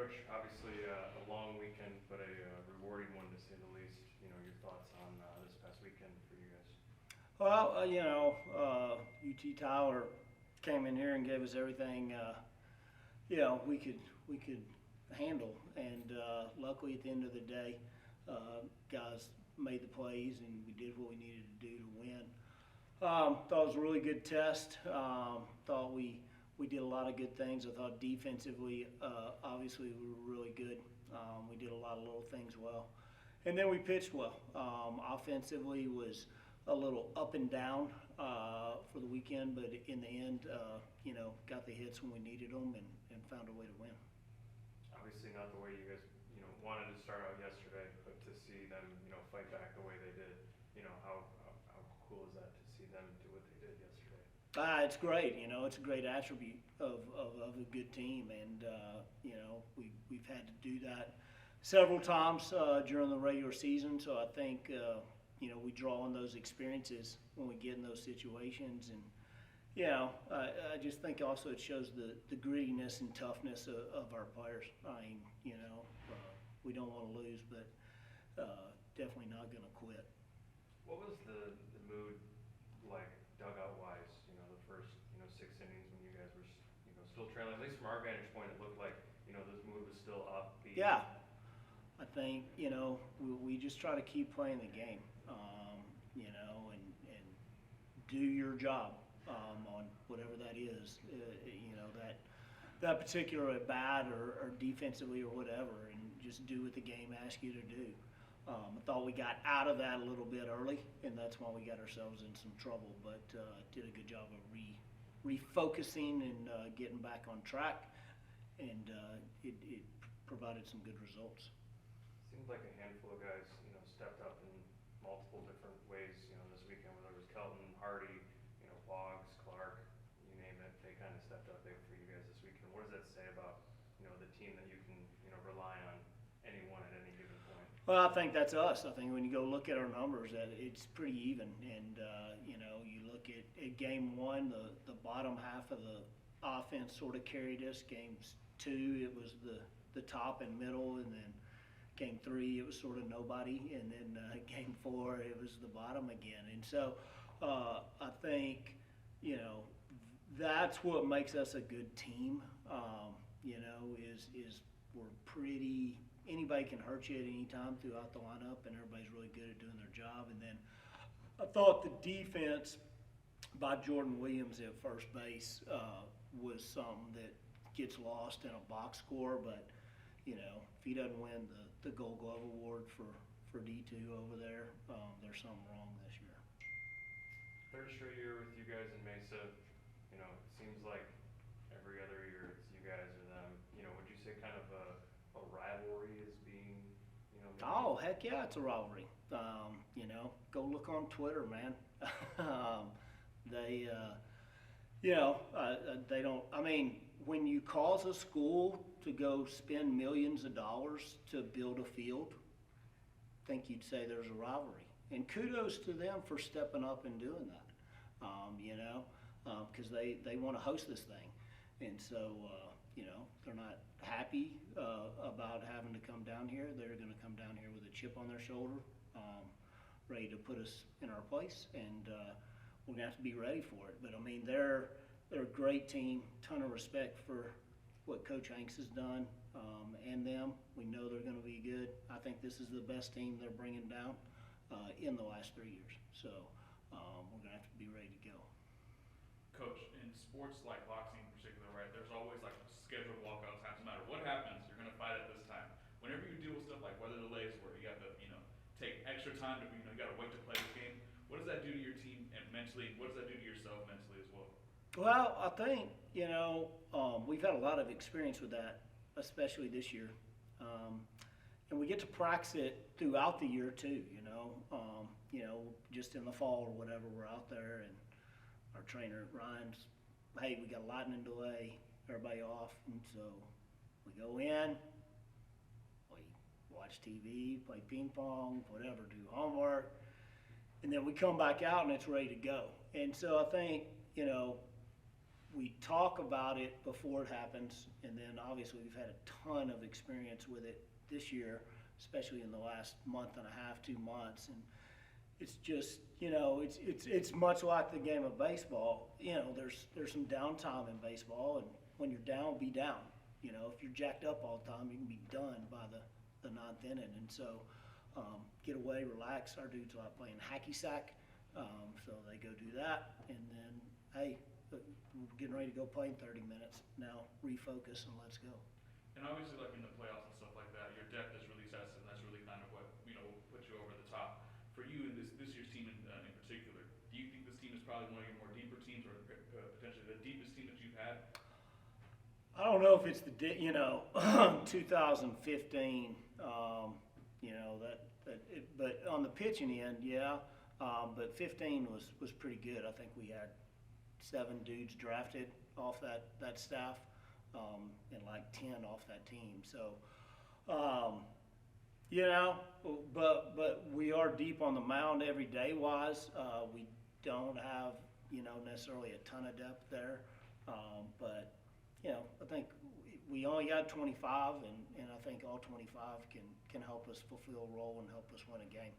Coach, obviously a long weekend, but a rewarding one to say the least. Your thoughts on this past weekend for you guys? Well, UT Tyler came in here and gave us everything, we could handle, and luckily at the end of the day, guys made the plays and we did what we needed to do to win. Thought it was a really good test. Thought we did a lot of good things. I thought defensively, obviously we were really good. We did a lot of little things well, and then we pitched well. Offensively was a little up and down for the weekend, but in the end, got the hits when we needed them and found a way to win. Obviously not the way you guys wanted to start out yesterday, but to see them fight back the way they did, how cool is that to see them do what they did yesterday? It's great. It's a great attribute of a good team, and we've had to do that several times during the regular season. So I think we draw on those experiences when we get in those situations, and I just think also it shows the grittiness and toughness of our players. I mean, we don't want to lose, but definitely not going to quit. What was the mood like dugout wise? The first 6 innings when you guys were still trailing. At least from our vantage point, it looked like this mood was still upbeat. Yeah, I think we just try to keep playing the game, and do your job on whatever that is. That particular at bat or defensively or whatever, and just do what the game asks you to do. I thought we got out of that a little bit early, and that's why we got ourselves in some trouble. But did a good job of refocusing and getting back on track, and it provided some good results. Seems like a handful of guys, stepped up in multiple different ways, this weekend, whether it was Kelton, Hardy, Boggs, Clark, you name it, they kind of stepped up big for you guys this weekend. What does that say about, the team that you can, rely on anyone at any given point? Well, I think that's us. I think when you go look at our numbers, that it's pretty even. And you look at game one, the bottom half of the offense sort of carried us. Games two, it was the top and middle, and then game three, it was sort of nobody, and then game four, it was the bottom again. And so I think that's what makes us a good team. Is we're pretty. Anybody can hurt you at any time throughout the lineup, and everybody's really good at doing their job. And then I thought the defense by Jordan Williams at first base was something that gets lost in a box score. But if he doesn't win the Gold Glove award for D2 over there, there's something wrong this year. Third straight year with you guys in Mesa. It seems like every other year it's you guys or them. Would you say kind of a rivalry is being, maybe? Oh, heck yeah, it's a rivalry. Go look on Twitter, man. They, they don't. I mean, when you cause a school to go spend millions of dollars to build a field, I think you'd say there's a rivalry. And kudos to them for stepping up and doing that. Because they want to host this thing, and so they're not happy about having to come down here. They're going to come down here with a chip on their shoulder, ready to put us in our place, and we're going to have to be ready for it. But I mean, they're a great team. Ton of respect for what Coach Hanks has done, and them. We know they're going to be good. I think this is the best team they're bringing down in the last 3 years. So we're going to have to be ready to go. Coach, in sports like boxing in particular, right, there's always like scheduled walkout times. No matter what happens, you're going to fight at this time. Whenever you deal with stuff like weather delays where you have to, take extra time to, you got to wait to play this game, what does that do to your team and mentally? What does that do to yourself mentally as well? Well, I think, we've had a lot of experience with that, especially this year. And we get to practice it throughout the year too, just in the fall or whatever, we're out there, and our trainer, Ryan's, hey, we got a lightning delay, everybody off. And so we go in, we watch TV, play ping pong, whatever, do homework, and then we come back out and it's ready to go. And so I think, we talk about it before it happens, and then obviously we've had a ton of experience with it this year, especially in the last month and a half, 2 months, and it's just, it's much like the game of baseball. There's some downtime in baseball, and when you're down, be down. If you're jacked up all the time, you can be done by the ninth inning, and so get away, relax. Our dudes like playing hacky sack, so they go do that, and then, hey, we're getting ready to go play in 30 minutes. Now refocus and let's go. And obviously, like in the playoffs and stuff like that, your depth is really tested, and that's really kind of what will put you over the top. For you and this year's team in particular, do you think this team is probably one of your more deeper teams, or potentially the deepest team that you've had? I don't know if it's 2015, but on the pitching end, yeah. But 15 was pretty good. I think we had 7 dudes drafted off that staff, and like 10 off that team. So, but we are deep on the mound every day wise. We don't have, necessarily a ton of depth there. But, I think we only got 25, and I think all 25 can help us fulfill a role and help us win a game.